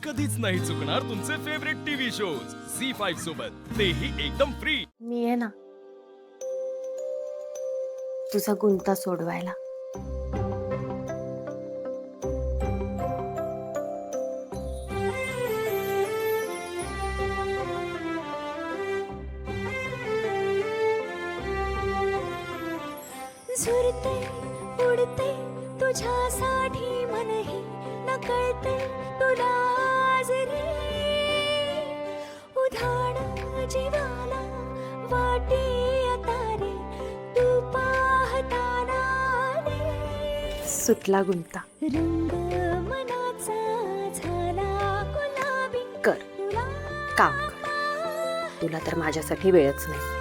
कधीच नाही चुकणार तुमचे फेवरेट टीव्ही शोज झी5 सोबत, तेही एकदम फ्री। मी आहे ना तुझा गुंता सोडवायला। झुरते उडते तुझ्यासाठी मनही नकळते तुला आज रे, उधाण जीवाला वाटे आता रे, तू पाहताना रे। सुटला गुंता, रंग मनाचा झाला गुलाबी, कर तुला काम कर, तुला तर माझ्यासाठी वेळच नाही।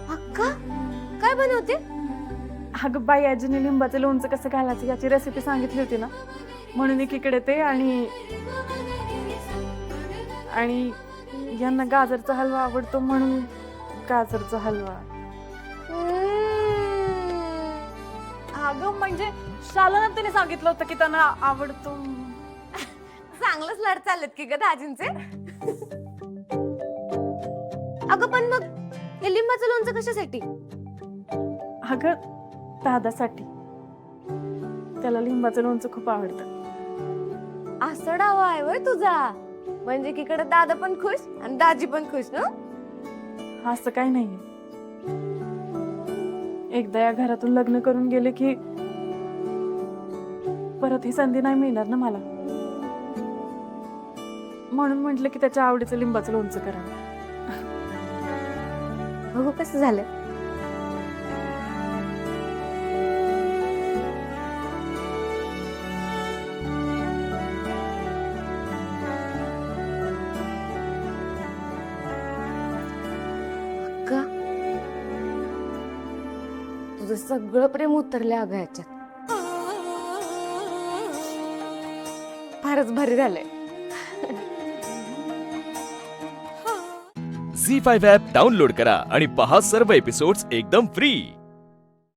अक्का काय बनवते? अगं बाई, आजीने लिंबाचं लोणचं कसं घालायचं याची रेसिपी सांगितली होती ना, म्हणून एकीकडे ते आणि यांना गाजरचा हलवा आवडतो म्हणून गाजरचा हलवा। अगं म्हणजे शालाना तिने सांगितलं होतं की त्यांना आवडतो। चांगलंच लढ चाललेत की ग दाजींचे। अगं पण मग हे लिंबाचं लोणचं कशासाठी? अगं दादासाठी, त्याला लिंबाचं लोणचं खूप आवडतं। असं डावा आहे वय तुझा, म्हणजे की कडे दादा पण खुश आणि दाजी पण खुश ना? असं काही नाहीये, एकदा या घरातून लग्न करून गेले की परत ही संधी नाही मिळणार ना मला, म्हणून म्हटलं की त्याच्या आवडीचं लिंबाचं लोणचं करा। बघू कसं झालं। अक्का, तुझं सगळं प्रेम उतरलं अगं ह्याच्यात, फारच भारी झालंय। झी5 ॲप डाउनलोड करा आणि पहा सर्व एपिसोड्स एकदम फ्री।